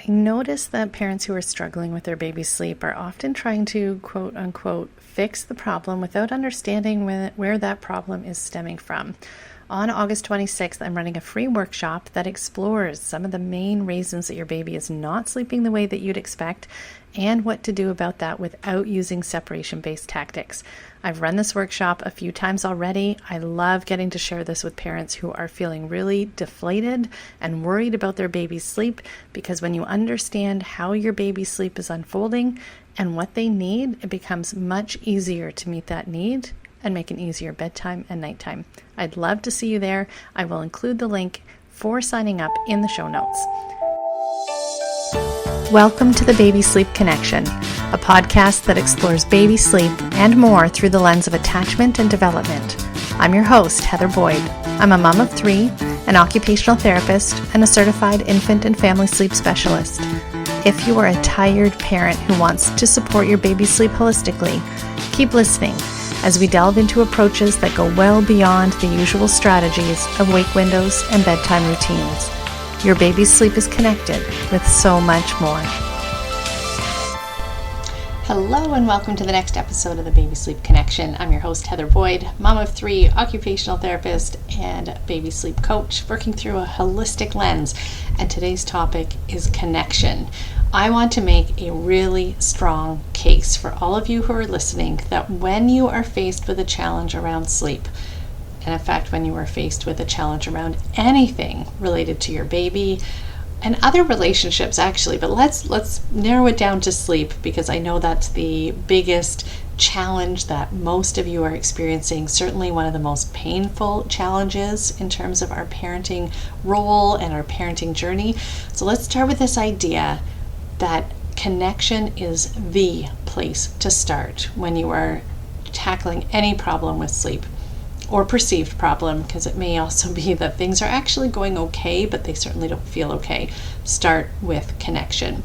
I notice that parents who are struggling with their baby's sleep are often trying to, quote unquote, fix the problem without understanding where that problem is stemming from. On August 26th, I'm running a free workshop that explores some of the main reasons that your baby is not sleeping the way that you'd expect and what to do about that without using separation-based tactics. I've run this workshop a few times already. I love getting to share this with parents who are feeling really deflated and worried about their baby's sleep, because when you understand how your baby's sleep is unfolding and what they need, it becomes much easier to meet that need and make an easier bedtime and nighttime. I'd love to see you there. I will include the link for signing up in the show notes. Welcome to the Baby Sleep Connection, a podcast that explores baby sleep and more through the lens of attachment and development. I'm your host, Heather Boyd. I'm a mom of 3, an occupational therapist, and a certified infant and family sleep specialist. If you are a tired parent who wants to support your baby's sleep holistically, keep listening as we delve into approaches that go well beyond the usual strategies of wake windows and bedtime routines. Your baby's sleep is connected with so much more. Hello and welcome to the next episode of the Baby Sleep Connection. I'm your host, Heather Boyd, mom of 3, occupational therapist, and baby sleep coach, working through a holistic lens. And today's topic is connection. I want to make a really strong case for all of you who are listening that when you are faced with a challenge around sleep, and in fact, when you are faced with a challenge around anything related to your baby and other relationships actually, but let's narrow it down to sleep, because I know that's the biggest challenge that most of you are experiencing, certainly one of the most painful challenges in terms of our parenting role and our parenting journey. So let's start with this idea that connection is the place to start when you are tackling any problem with sleep, or perceived problem, because it may also be that things are actually going okay, but they certainly don't feel okay. Start with connection.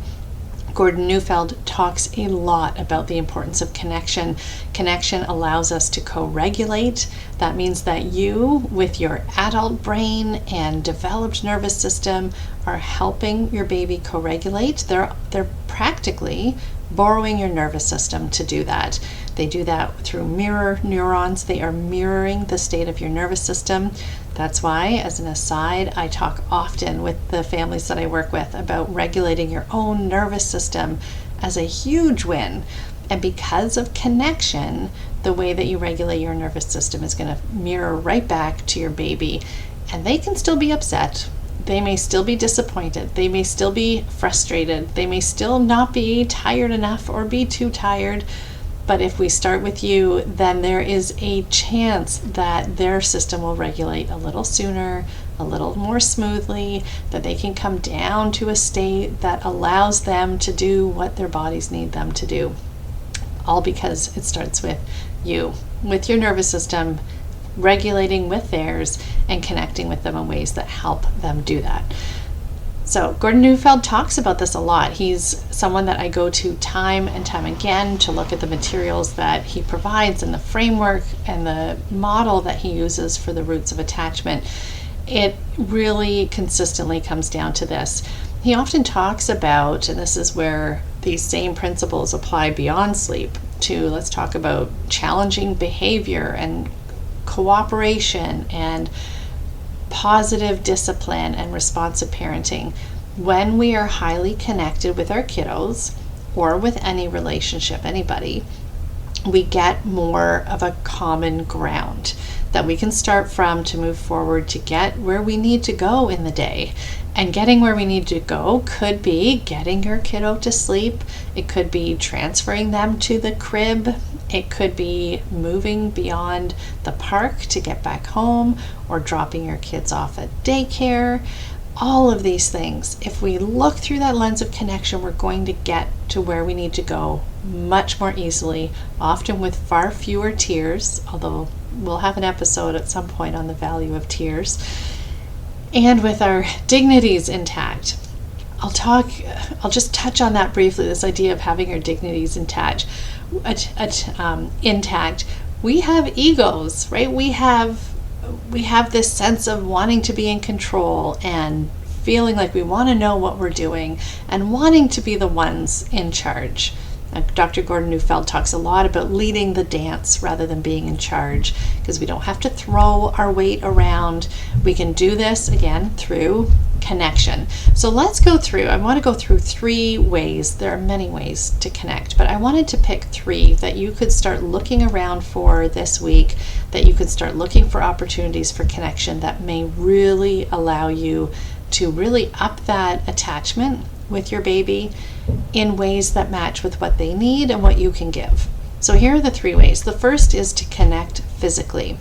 Gordon Neufeld talks a lot about the importance of connection. Connection allows us to co-regulate. That means that you, with your adult brain and developed nervous system, are helping your baby co-regulate. They're practically borrowing your nervous system to do that. They do that through mirror neurons. They are mirroring the state of your nervous system. That's why, as an aside, I talk often with the families that I work with about regulating your own nervous system as a huge win. And because of connection, the way that you regulate your nervous system is going to mirror right back to your baby. And they can still be upset. They may still be disappointed. They may still be frustrated. They may still not be tired enough or be too tired. But if we start with you, then there is a chance that their system will regulate a little sooner, a little more smoothly, that they can come down to a state that allows them to do what their bodies need them to do. All because it starts with you, with your nervous system, regulating with theirs and connecting with them in ways that help them do that. So Gordon Neufeld talks about this a lot. He's someone that I go to time and time again to look at the materials that he provides and the framework and the model that he uses for the roots of attachment. It really consistently comes down to this. He often talks about, and this is where these same principles apply beyond sleep, to let's talk about challenging behavior and cooperation and positive discipline and responsive parenting. When we are highly connected with our kiddos or with any relationship, anybody, we get more of a common ground that we can start from to move forward to get where we need to go in the day. And getting where we need to go could be getting your kiddo to sleep. It could be transferring them to the crib. It could be moving beyond the park to get back home, or dropping your kids off at daycare. All of these things, if we look through that lens of connection, we're going to get to where we need to go much more easily, often with far fewer tears, although we'll have an episode at some point on the value of tears, and with our dignities intact. I'll just touch on that briefly, this idea of having our dignities intact. We have egos, right? We have this sense of wanting to be in control and feeling like we want to know what we're doing and wanting to be the ones in charge. Dr. Gordon Neufeld talks a lot about leading the dance rather than being in charge, because we don't have to throw our weight around. We can do this, again, through connection. So let's go through, I want to go through 3 ways. There are many ways to connect, but I wanted to pick 3 that you could start looking around for this week, that you could start looking for opportunities for connection that may really allow you to really up that attachment with your baby in ways that match with what they need and what you can give. So here are the 3 ways. The first is to connect physically.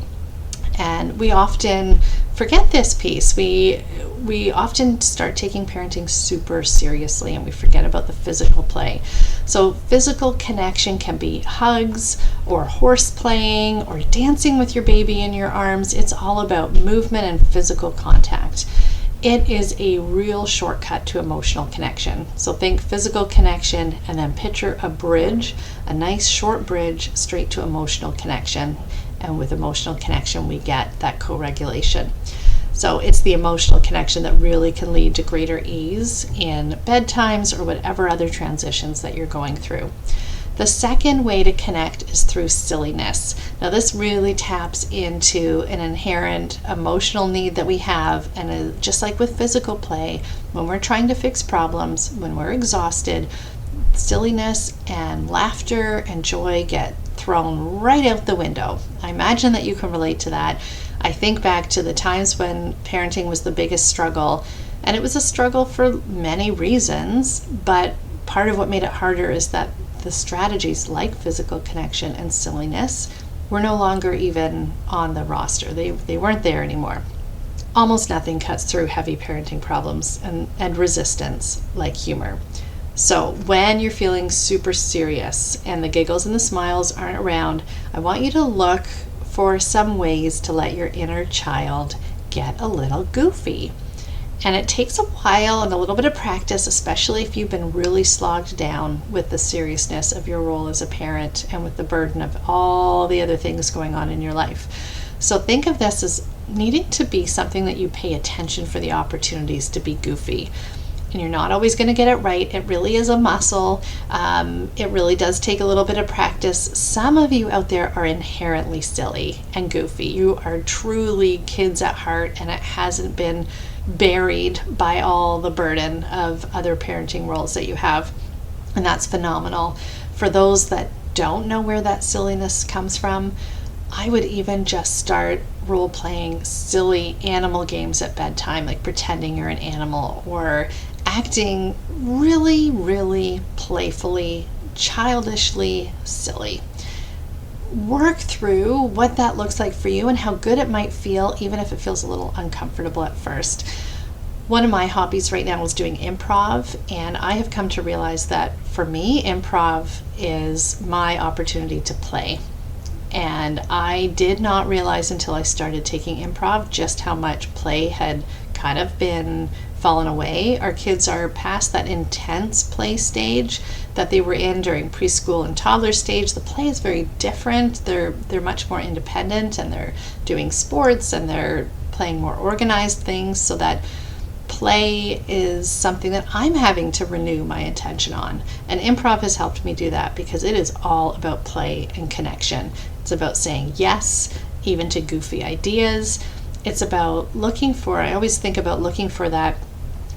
And we often forget this piece. We often start taking parenting super seriously and we forget about the physical play. So physical connection can be hugs or horse playing or dancing with your baby in your arms. It's all about movement and physical contact. It is a real shortcut to emotional connection. So think physical connection and then picture a bridge, a nice short bridge straight to emotional connection. And with emotional connection, we get that co-regulation. So it's the emotional connection that really can lead to greater ease in bedtimes or whatever other transitions that you're going through. The second way to connect is through silliness. Now this really taps into an inherent emotional need that we have, and just like with physical play, when we're trying to fix problems, when we're exhausted, silliness and laughter and joy get thrown right out the window. I imagine that you can relate to that. I think back to the times when parenting was the biggest struggle, and it was a struggle for many reasons, but part of what made it harder is that the strategies like physical connection and silliness were no longer even on the roster. They weren't there anymore. Almost nothing cuts through heavy parenting problems and resistance like humor. So when you're feeling super serious and the giggles and the smiles aren't around, I want you to look for some ways to let your inner child get a little goofy. And it takes a while and a little bit of practice, especially if you've been really slogged down with the seriousness of your role as a parent and with the burden of all the other things going on in your life. So think of this as needing to be something that you pay attention for the opportunities to be goofy. And you're not always going to get it right. It really is a muscle. It really does take a little bit of practice. Some of you out there are inherently silly and goofy. You are truly kids at heart, and it hasn't been buried by all the burden of other parenting roles that you have. And that's phenomenal. For those that don't know where that silliness comes from, I would even just start role-playing silly animal games at bedtime, like pretending you're an animal or acting really, really playfully, childishly silly. Work through what that looks like for you and how good it might feel, even if it feels a little uncomfortable at first. One of my hobbies right now is doing improv, and I have come to realize that for me, improv is my opportunity to play. And I did not realize until I started taking improv just how much play had kind of been fallen away. Our kids are past that intense play stage that they were in during preschool and toddler stage. The play is very different. They're much more independent, and they're doing sports and they're playing more organized things, so that play is something that I'm having to renew my attention on. And improv has helped me do that because it is all about play and connection. It's about saying yes, even to goofy ideas. It's about I always think about looking for that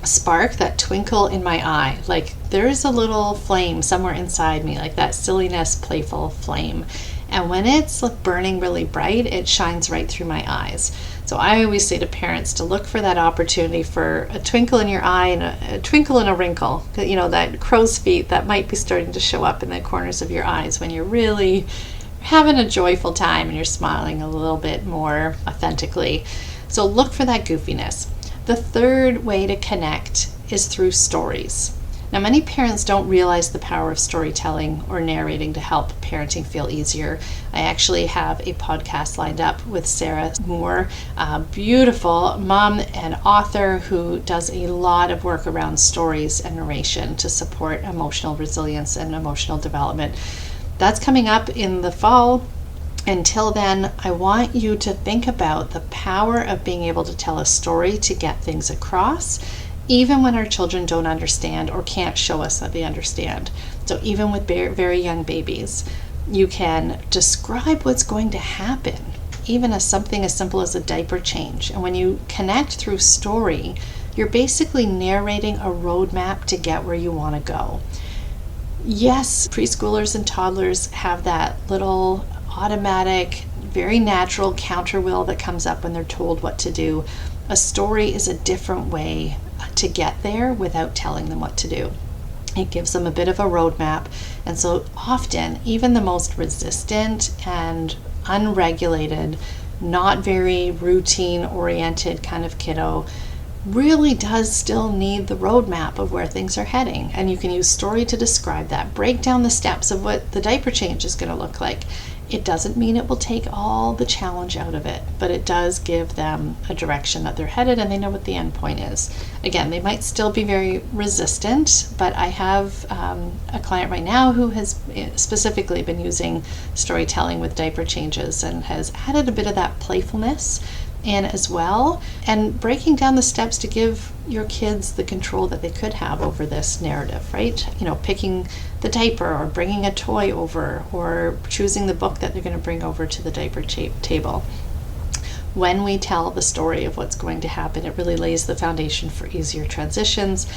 spark, that twinkle in my eye. Like there's a little flame somewhere inside me, like that silliness, playful flame. And when it's burning really bright, it shines right through my eyes. So I always say to parents to look for that opportunity for a twinkle in your eye and a twinkle and a wrinkle, that crow's feet that might be starting to show up in the corners of your eyes when you're really having a joyful time and you're smiling a little bit more authentically. So look for that goofiness. The third way to connect is through stories. Now, many parents don't realize the power of storytelling or narrating to help parenting feel easier. I actually have a podcast lined up with Sarah Moore, a beautiful mom and author who does a lot of work around stories and narration to support emotional resilience and emotional development. That's coming up in the fall. Until then, I want you to think about the power of being able to tell a story to get things across even when our children don't understand or can't show us that they understand. So even with very young babies, you can describe what's going to happen, even as something as simple as a diaper change. And when you connect through story, you're basically narrating a roadmap to get where you want to go. Yes, preschoolers and toddlers have that little automatic, very natural counter will that comes up when they're told what to do. A story is a different way to get there without telling them what to do. It gives them a bit of a roadmap. And so often, even the most resistant and unregulated, not very routine-oriented kind of kiddo really does still need the roadmap of where things are heading. And you can use story to describe that. Break down the steps of what the diaper change is going to look like. It doesn't mean it will take all the challenge out of it, but it does give them a direction that they're headed and they know what the end point is. Again, they might still be very resistant, but I have a client right now who has specifically been using storytelling with diaper changes and has added a bit of that playfulness in as well, and breaking down the steps to give your kids the control that they could have over this narrative, right? Picking the diaper or bringing a toy over or choosing the book that they're going to bring over to the diaper table. When we tell the story of what's going to happen, it really lays the foundation for easier transitions.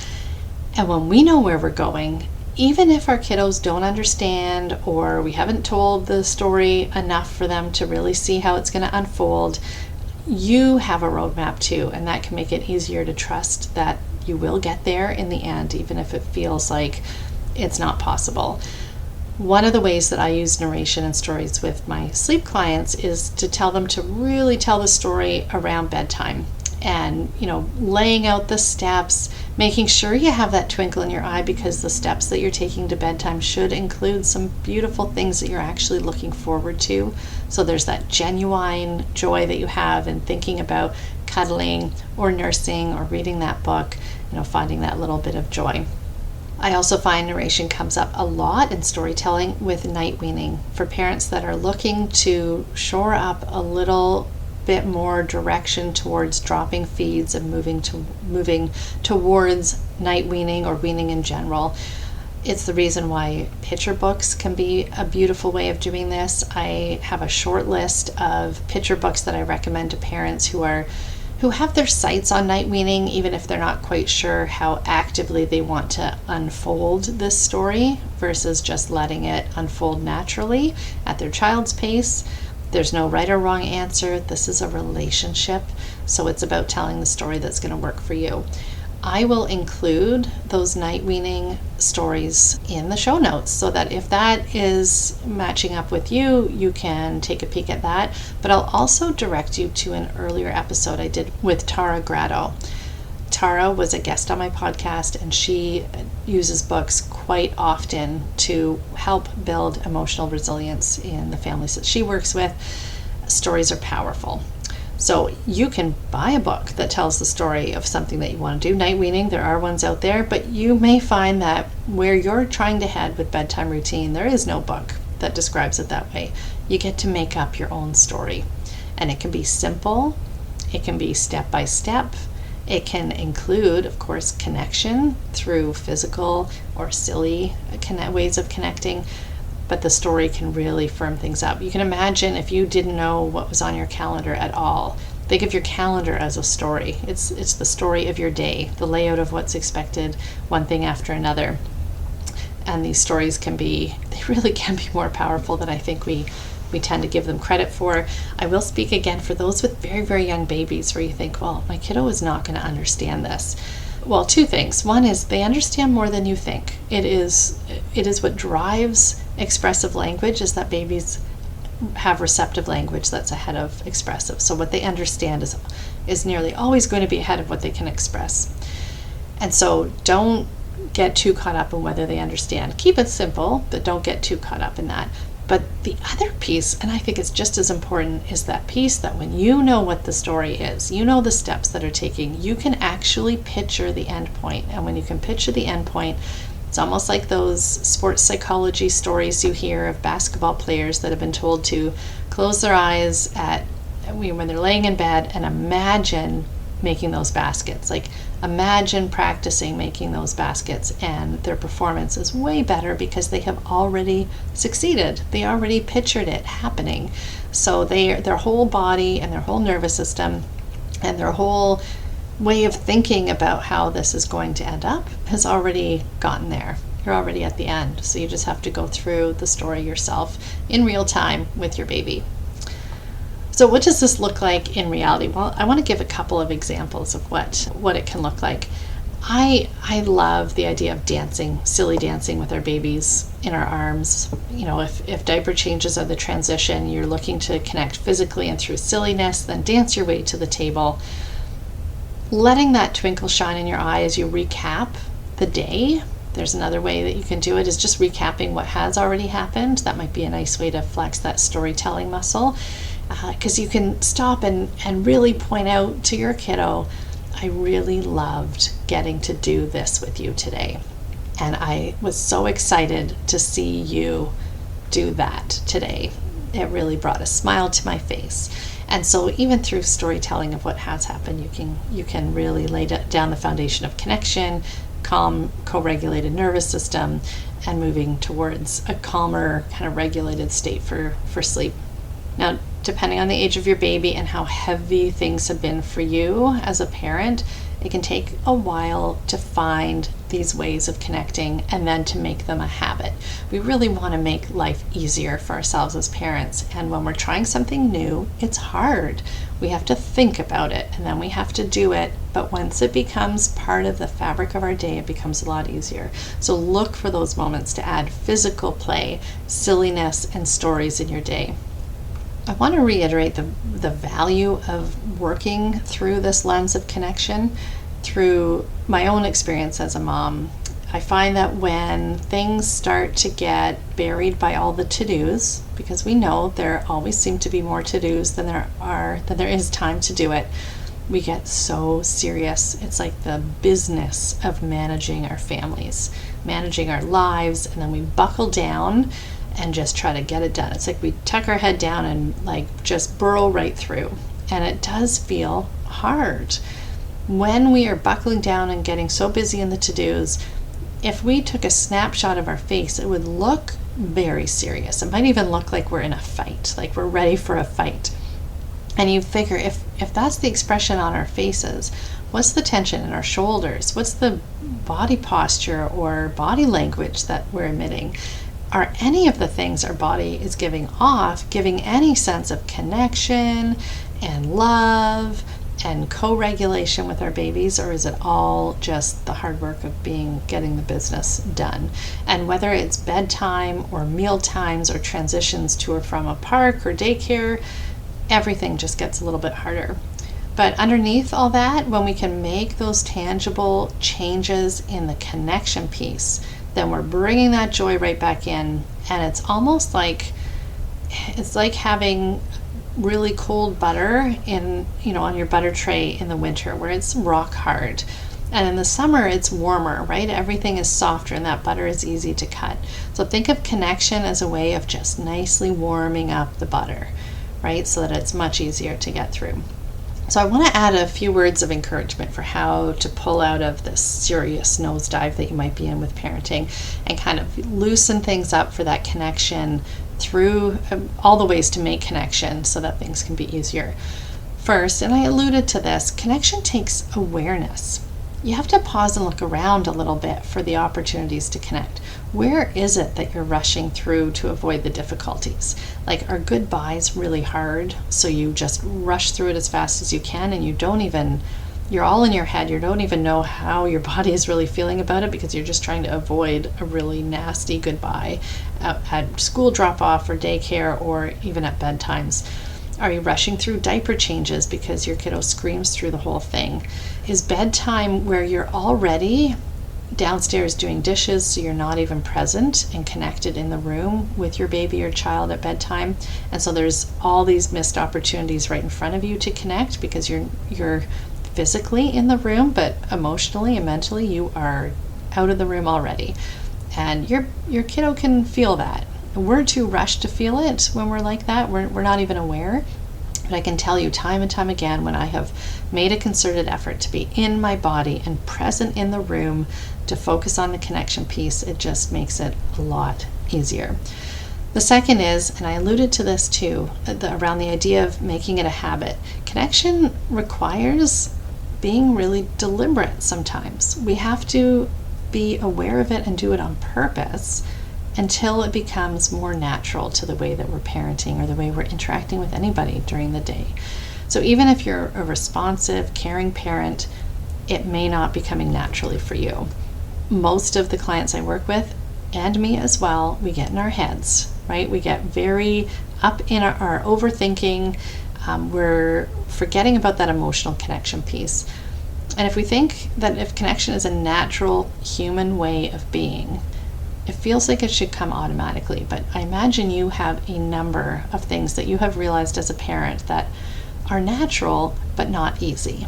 And when we know where we're going, even if our kiddos don't understand or we haven't told the story enough for them to really see how it's going to unfold, you have a roadmap too, and that can make it easier to trust that you will get there in the end, even if it feels like it's not possible. One of the ways that I use narration and stories with my sleep clients is to tell them to really tell the story around bedtime. And, laying out the steps, making sure you have that twinkle in your eye, because the steps that you're taking to bedtime should include some beautiful things that you're actually looking forward to. So there's that genuine joy that you have in thinking about cuddling or nursing or reading that book, finding that little bit of joy. I also find narration comes up a lot in storytelling with night weaning for parents that are looking to shore up a little bit more direction towards dropping feeds and moving towards night weaning or weaning in general. It's the reason why picture books can be a beautiful way of doing this. I have a short list of picture books that I recommend to parents who have their sights on night weaning, even if they're not quite sure how actively they want to unfold this story versus just letting it unfold naturally at their child's pace. There's no right or wrong answer. This is a relationship, so it's about telling the story that's going to work for you. I will include those night weaning stories in the show notes so that if that is matching up with you, you can take a peek at that. But I'll also direct you to an earlier episode I did with Tara Grado. Tara was a guest on my podcast, and she uses books quite often to help build emotional resilience in the families that she works with. Stories are powerful. So you can buy a book that tells the story of something that you want to do. Night weaning, there are ones out there, but you may find that where you're trying to head with bedtime routine, there is no book that describes it that way. You get to make up your own story. And it can be simple, it can be step by step, it can include, of course, connection through physical or silly ways of connecting, but the story can really firm things up. You can imagine if you didn't know what was on your calendar at all. Think of your calendar as a story. It's the story of your day, the layout of what's expected, one thing after another. And these stories they really can be more powerful than I think we tend to give them credit for. I will speak again for those with very, very young babies where you think, well, my kiddo is not going to understand this. Well, two things. One is they understand more than you think. It is what drives expressive language, is that babies have receptive language that's ahead of expressive. So what they understand is nearly always going to be ahead of what they can express. And so don't get too caught up in whether they understand. Keep it simple, but don't get too caught up in that. But the other piece, and I think it's just as important, is that piece that when you know what the story is, you know the steps that are taking, you can actually picture the end point. And when you can picture the end point, it's almost like those sports psychology stories you hear of basketball players that have been told to close their eyes when they're laying in bed and imagine making those baskets. Like, imagine practicing making those baskets, and their performance is way better because they have already succeeded. They already pictured it happening. So their whole body and their whole nervous system and their whole way of thinking about how this is going to end up has already gotten there. You're already at the end. So you just have to go through the story yourself in real time with your baby. So what does this look like in reality? Well, I want to give a couple of examples of what it can look like. I love the idea of dancing, silly dancing with our babies in our arms. If diaper changes are the transition, you're looking to connect physically and through silliness, then dance your way to the table. Letting that twinkle shine in your eye as you recap the day. There's another way that you can do it, is just recapping what has already happened. That might be a nice way to flex that storytelling muscle. Because you can stop and really point out to your kiddo, I really loved getting to do this with you today. And I was so excited to see you do that today. It really brought a smile to my face. And so even through storytelling of what has happened, you can really lay down the foundation of connection, calm, co-regulated nervous system, and moving towards a calmer, kind of regulated state for sleep. Now, depending on the age of your baby and how heavy things have been for you as a parent, it can take a while to find these ways of connecting and then to make them a habit. We really want to make life easier for ourselves as parents. And when we're trying something new, it's hard. We have to think about it and then we have to do it. But once it becomes part of the fabric of our day, it becomes a lot easier. So look for those moments to add physical play, silliness, and stories in your day. I want to reiterate the value of working through this lens of connection through my own experience as a mom. I find that when things start to get buried by all the to-dos, because we know there always seem to be more to-dos than there is time to do it, we get so serious. It's like the business of managing our families, managing our lives, and then we buckle down and just try to get it done. It's like we tuck our head down and just burrow right through. And it does feel hard. When we are buckling down and getting so busy in the to-dos, if we took a snapshot of our face, it would look very serious. It might even look like we're in a fight, like we're ready for a fight. And you figure, if that's the expression on our faces, what's the tension in our shoulders? What's the body posture or body language that we're emitting? Are any of the things our body is giving off giving any sense of connection and love and co-regulation with our babies, or is it all just the hard work of getting the business done? And whether it's bedtime or meal times or transitions to or from a park or daycare, everything just gets a little bit harder. But underneath all that, when we can make those tangible changes in the connection piece, then we're bringing that joy right back in. And it's almost like, it's like having really cold butter on your butter tray in the winter where it's rock hard. And in the summer, it's warmer, right? Everything is softer and that butter is easy to cut. So think of connection as a way of just nicely warming up the butter, right? So that it's much easier to get through. So I want to add a few words of encouragement for how to pull out of this serious nosedive that you might be in with parenting and kind of loosen things up for that connection through all the ways to make connection so that things can be easier. First, and I alluded to this, connection takes awareness. You have to pause and look around a little bit for the opportunities to connect. Where is it that you're rushing through to avoid the difficulties? Like, are goodbyes really hard, so you just rush through it as fast as you can and you're all in your head, you don't even know how your body is really feeling about it because you're just trying to avoid a really nasty goodbye at school drop-off or daycare or even at bedtimes. Are you rushing through diaper changes because your kiddo screams through the whole thing? Is bedtime where you're already downstairs doing dishes so you're not even present and connected in the room with your baby or child at bedtime? And so there's all these missed opportunities right in front of you to connect because you're physically in the room, but emotionally and mentally you are out of the room already. And your kiddo can feel that. We're too rushed to feel it when we're like that. We're not even aware. But I can tell you time and time again, when I have made a concerted effort to be in my body and present in the room to focus on the connection piece, it just makes it a lot easier. The second is, and I alluded to this too, around the idea of making it a habit. Connection requires being really deliberate sometimes. We have to be aware of it and do it on purpose until it becomes more natural to the way that we're parenting or the way we're interacting with anybody during the day. So even if you're a responsive, caring parent, it may not be coming naturally for you. Most of the clients I work with, and me as well, we get in our heads, right? We get very up in our overthinking. We're forgetting about that emotional connection piece. And if we think that if connection is a natural human way of being, it feels like it should come automatically, but I imagine you have a number of things that you have realized as a parent that are natural but not easy.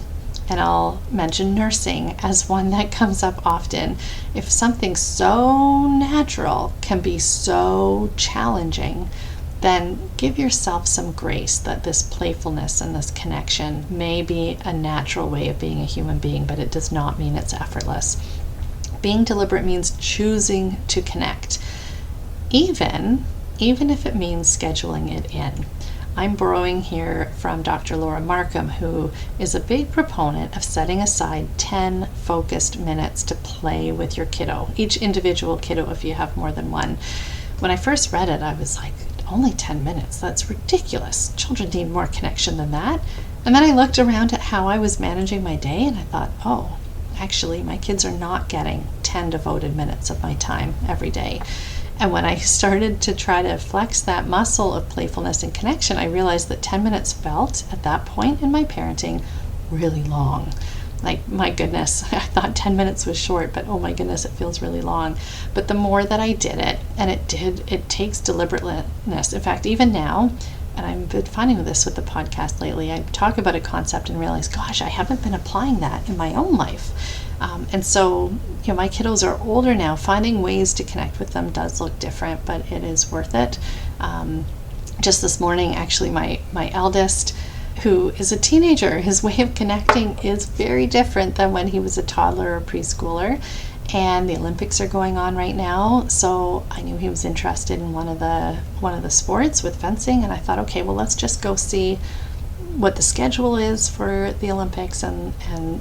And I'll mention nursing as one that comes up often. If something so natural can be so challenging, then give yourself some grace that this playfulness and this connection may be a natural way of being a human being, but it does not mean it's effortless. Being deliberate means choosing to connect, even if it means scheduling it in. I'm borrowing here from Dr. Laura Markham, who is a big proponent of setting aside 10 focused minutes to play with your kiddo, each individual kiddo if you have more than one. When I first read it, I was like, only 10 minutes? That's ridiculous. Children need more connection than that. And then I looked around at how I was managing my day and I thought, oh, actually, my kids are not getting 10 devoted minutes of my time every day. And when I started to try to flex that muscle of playfulness and connection, I realized that 10 minutes felt, at that point in my parenting, really long. Like, my goodness, I thought 10 minutes was short, but oh my goodness, it feels really long. But the more that I did it, and it takes deliberateness. In fact, even now, and I've been finding this with the podcast lately, I talk about a concept and realize, gosh, I haven't been applying that in my own life. And so, my kiddos are older now. Finding ways to connect with them does look different, but it is worth it. Just this morning, actually, my eldest, who is a teenager, his way of connecting is very different than when he was a toddler or preschooler. And the Olympics are going on right now, so I knew he was interested in one of the sports with fencing, and I thought, okay, well, let's just go see what the schedule is for the Olympics, and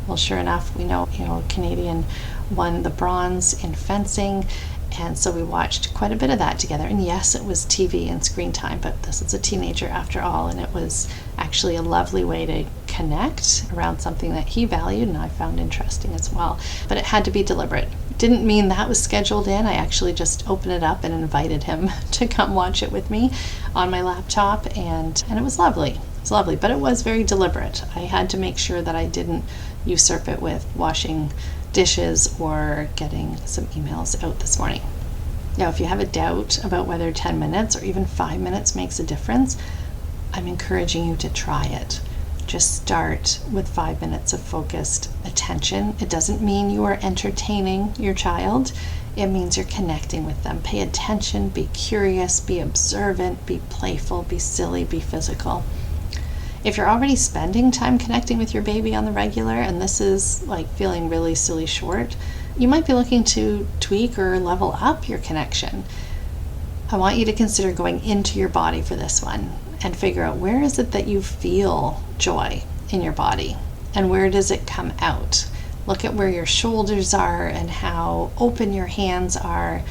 well, sure enough, we know Canadian won the bronze in fencing, and so we watched quite a bit of that together. And yes, it was TV and screen time, but this is a teenager after all, and it was actually a lovely way to connect around something that he valued and I found interesting as well. But it had to be deliberate. Didn't mean that was scheduled in. I actually just opened it up and invited him to come watch it with me on my laptop, and it was lovely. It was lovely, but it was very deliberate. I had to make sure that I didn't usurp it with washing dishes or getting some emails out this morning. Now, if you have a doubt about whether 10 minutes or even 5 minutes makes a difference, I'm encouraging you to try it. Just start with 5 minutes of focused attention. It doesn't mean you are entertaining your child. It means you're connecting with them. Pay attention, be curious, be observant, be playful, be silly, be physical. If you're already spending time connecting with your baby on the regular and this is like feeling really silly short, you might be looking to tweak or level up your connection. I want you to consider going into your body for this one and figure out, where is it that you feel joy in your body and where does it come out? Look at where your shoulders are and how open your hands are.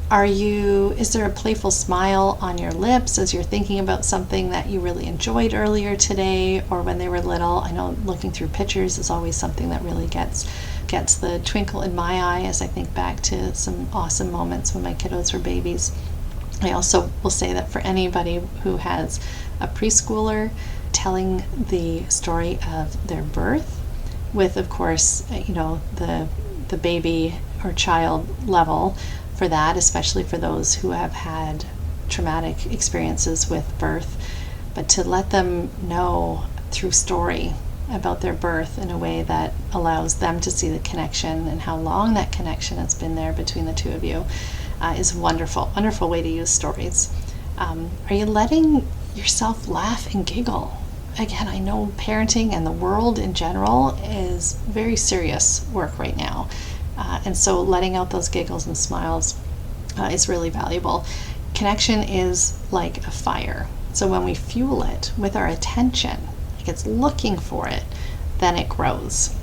Is there a playful smile on your lips as you're thinking about something that you really enjoyed earlier today or when they were little? I know looking through pictures is always something that really gets the twinkle in my eye as I think back to some awesome moments when my kiddos were babies. I also will say that for anybody who has a preschooler, telling the story of their birth with, of course, the baby or child level for that, especially for those who have had traumatic experiences with birth, but to let them know through story about their birth in a way that allows them to see the connection and how long that connection has been there between the two of you is a wonderful way to use stories. Are you letting yourself laugh and giggle? again, I know parenting and the world in general is very serious work right now. And so letting out those giggles and smiles is really valuable. Connection is like a fire. So when we fuel it with our attention, like it's looking for it, then it grows.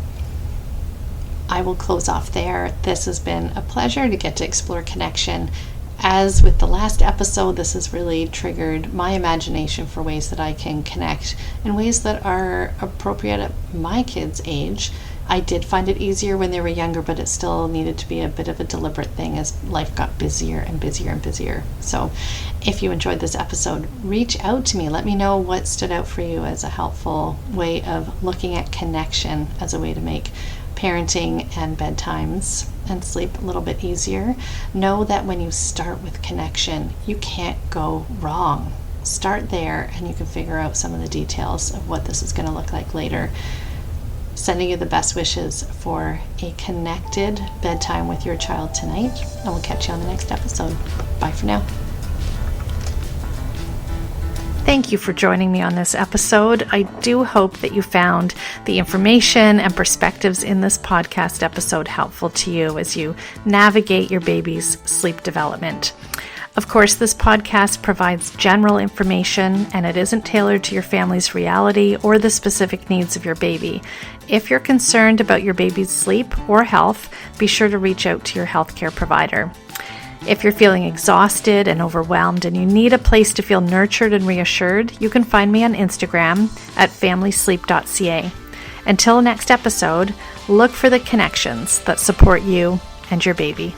I will close off there. This has been a pleasure to get to explore connection. As with the last episode, this has really triggered my imagination for ways that I can connect in ways that are appropriate at my kids' age. I did find it easier when they were younger, but it still needed to be a bit of a deliberate thing as life got busier and busier and busier. So if you enjoyed this episode, reach out to me. Let me know what stood out for you as a helpful way of looking at connection as a way to make parenting and bedtimes and sleep a little bit easier. Know that when you start with connection, you can't go wrong. Start there and you can figure out some of the details of what this is going to look like later. Sending you the best wishes for a connected bedtime with your child tonight, and we'll catch you on the next episode. Bye for now. Thank you for joining me on this episode. I do hope that you found the information and perspectives in this podcast episode helpful to you as you navigate your baby's sleep development. Of course, this podcast provides general information and it isn't tailored to your family's reality or the specific needs of your baby. If you're concerned about your baby's sleep or health, be sure to reach out to your healthcare provider. If you're feeling exhausted and overwhelmed and you need a place to feel nurtured and reassured, you can find me on Instagram at familysleep.ca. Until next episode, look for the connections that support you and your baby.